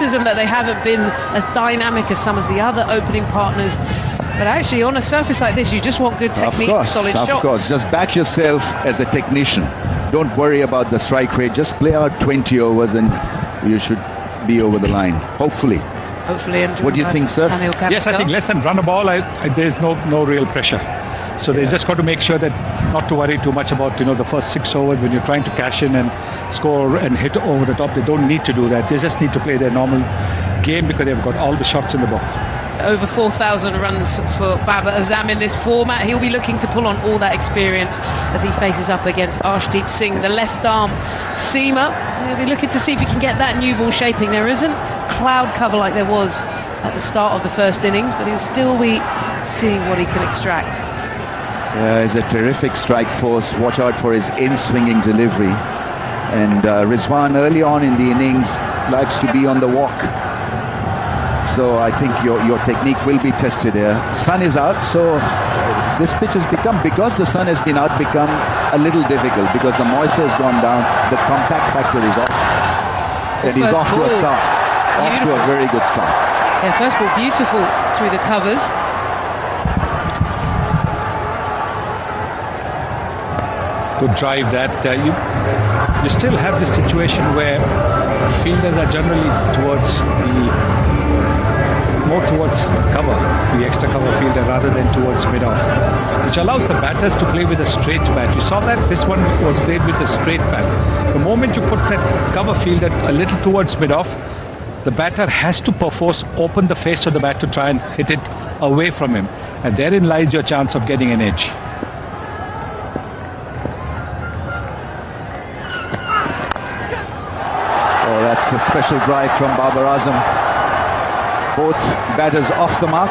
criticism that they haven't been as dynamic as some of the other opening partners. But actually, on a surface like this, you just want good technique, solid shots. Of course, just back yourself as a technician. Don't worry about the strike rate. Just play out 20 overs and you should be over the line, hopefully. What do you think, sir? Yes, I think less than run a ball, there's no real pressure. So they just got to make sure that not to worry too much about, the first 6 overs when you're trying to cash in and score and hit over the top. They don't need to do that. They just need to play their normal game because they've got all the shots in the box. Over 4,000 runs for Babar Azam in this format. He'll be looking to pull on all that experience as he faces up against Arshdeep Singh, the left arm seamer. He'll be looking to see if he can get that new ball shaping. There isn't cloud cover like there was at the start of the first innings, but he'll still be seeing what he can extract. He's a terrific strike force. Watch out for his in-swinging delivery. And Rizwan early on in the innings likes to be on the walk. So I think your technique will be tested here. Sun is out, so this pitch has become, because the sun has been out, become a little difficult because the moisture has gone down, the contact factor is off. And he's off to a start. Off to a very good start. Yeah, first ball beautiful through the covers. Good drive that. You still have the situation where fielders are generally more towards cover, the extra cover fielder, rather than towards mid-off, which allows the batters to play with a straight bat. You saw that this one was played with a straight bat. The moment you put that cover fielder a little towards mid-off, the batter has to perforce open the face of the bat to try and hit it away from him, and therein lies your chance of getting an edge. Oh, that's a special drive from Babar Azam. Both batters off the mark.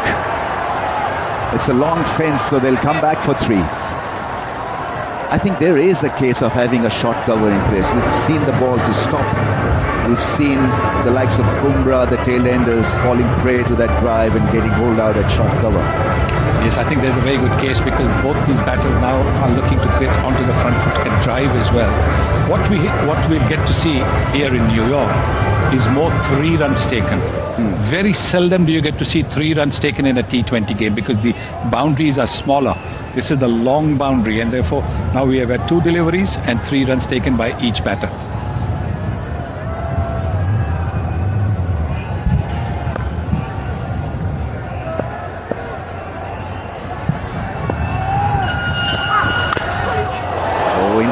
It's a long fence, so they'll come back for 3. I think there is a case of having a short cover in place. We've seen the ball to stop. We've seen the likes of Bumrah, the tail-enders, falling prey to that drive and getting holed out at short cover. Yes, I think there's a very good case because both these batters now are looking to get onto the front foot and drive as well. What we'll get to see here in New York is more 3 runs taken. Very seldom do you get to see 3 runs taken in a T20 game because the boundaries are smaller. This is the long boundary, and therefore now we have had 2 deliveries and 3 runs taken by each batter.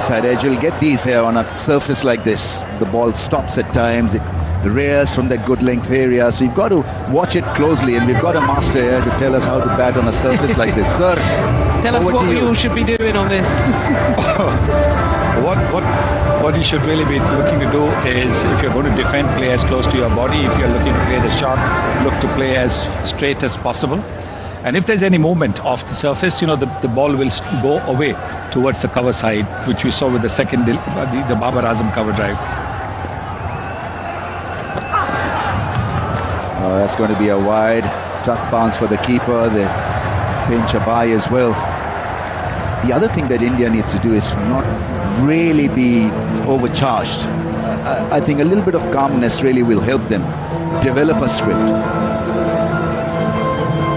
Inside edge, you'll get these here on a surface like this. The ball stops at times, it rears from that good length area, so you've got to watch it closely, and we've got a master here to tell us how to bat on a surface like this. Sir, tell us what we all should be doing on this. What you should really be looking to do is, if you're going to defend, play as close to your body. If you're looking to play the shot, look to play as straight as possible. And if there's any movement off the surface, the ball will go away towards the cover side, which we saw with the second, the Babar Azam cover drive. Oh, that's going to be a wide, tough bounce for the keeper. They pinch a bye as well. The other thing that India needs to do is not really be overcharged. I think a little bit of calmness really will help them develop a script.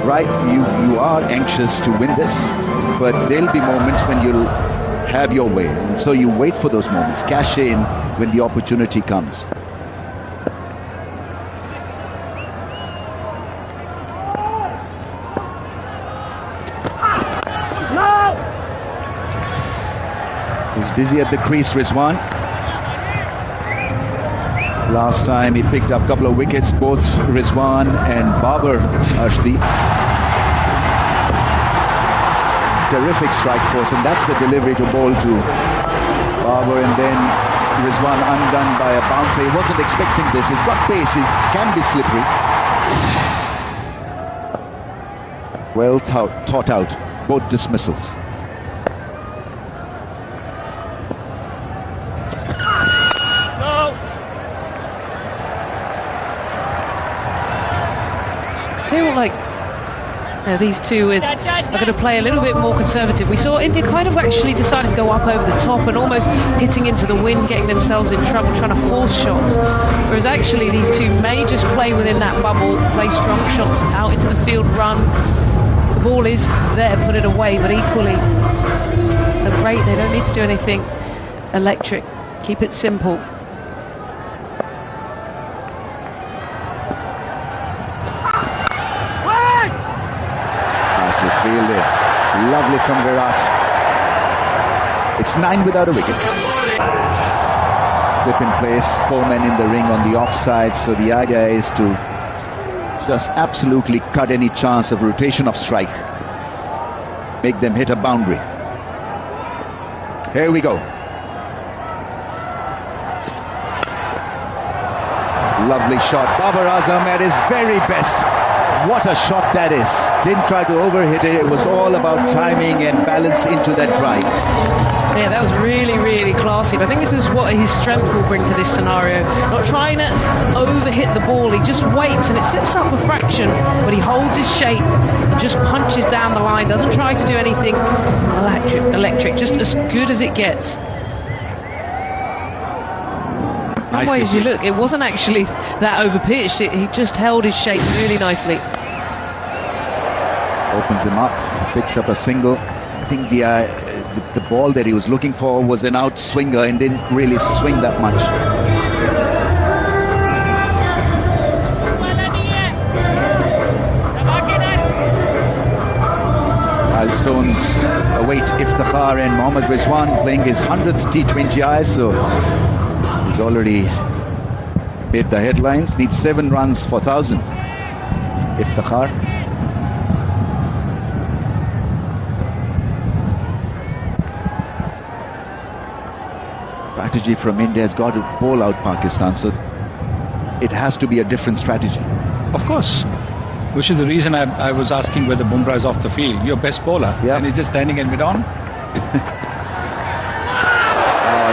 Right, you are anxious to win this, but there'll be moments when you'll have your way. And so you wait for those moments, cash in when the opportunity comes. He's busy at the crease, Rizwan. Last time he picked up a couple of wickets, both Rizwan and Babar Arshdeep. Terrific strike force, and that's the delivery to bowl to Babar, and then Rizwan undone by a bouncer. He wasn't expecting this. He's got pace. He can be slippery. Well thought out, both dismissals. Feel like These two are going to play a little bit more conservative. We saw India kind of actually decided to go up over the top and almost hitting into the wind, getting themselves in trouble, trying to force shots. Whereas actually these two may just play within that bubble, play strong shots, out into the field, run. If the ball is there, put it away, but equally, at the rate, they don't need to do anything electric. Keep it simple. Fielded. Lovely from Virat. It's 9 without a wicket. Clip in place, 4 men in the ring on the offside, so the idea is to just absolutely cut any chance of rotation of strike. Make them hit a boundary. Here we go. Lovely shot. Babar Azam at his very best. What a shot that is. Didn't try to overhit it. It was all about timing and balance into that drive. Yeah, that was really, really classy. But I think this is what his strength will bring to this scenario. Not trying to overhit the ball. He just waits and it sits up a fraction, but he holds his shape and just punches down the line. Doesn't try to do anything electric. Just as good as it gets. In some ways you look, it wasn't actually that overpitched. He just held his shape really nicely. Opens him up, picks up a single. I think the ball that he was looking for was an out swinger and didn't really swing that much. Milestones await Iftikhar and Mohammad Rizwan playing his 100th T20I, so he's already made the headlines. Needs 7 runs for 1,000. Iftikhar. Strategy from India has got to bowl out Pakistan, so it has to be a different strategy. Of course. Which is the reason I was asking whether Bumrah is off the field. Your best bowler. Yeah. And he's just standing in mid-on. Oh,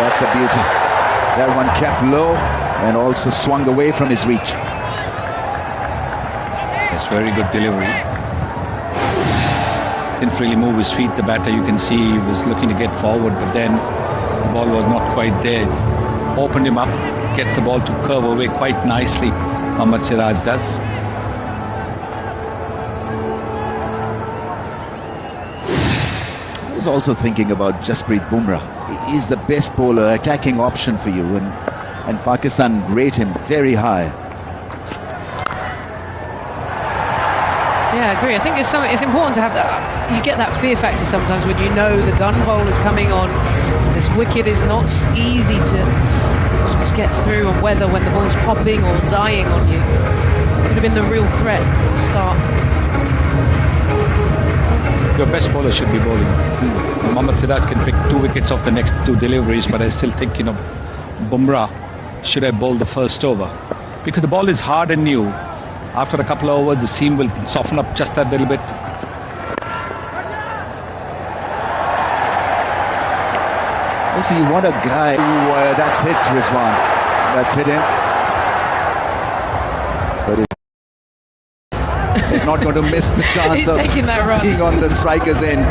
that's a beauty. That one kept low and also swung away from his reach. It's very good delivery. Didn't really move his feet. The batter, you can see he was looking to get forward, but then the ball was not quite there. Opened him up, gets the ball to curve away quite nicely. Mohammad Siraj does. I was also thinking about Jasprit Bumrah. He's the best bowler, attacking option for you, and Pakistan rate him very high. Yeah, I agree. I think it's important to have that. You get that fear factor sometimes when you know the gun bowler's coming on. This wicket is not easy to just get through and weather when the ball's popping or dying on you. It could have been the real threat to start. Your best bowler should be bowling. Mohammad Siraj can pick 2 wickets off the next 2 deliveries, but I still think, Bumrah should have bowled the first over. Because the ball is hard and new. After a couple of overs, the seam will soften up just that little bit. Also, you want a guy who, that's hit Rizwan. That's hit him. But he's not going to miss the chance of taking that run. being on the striker's end.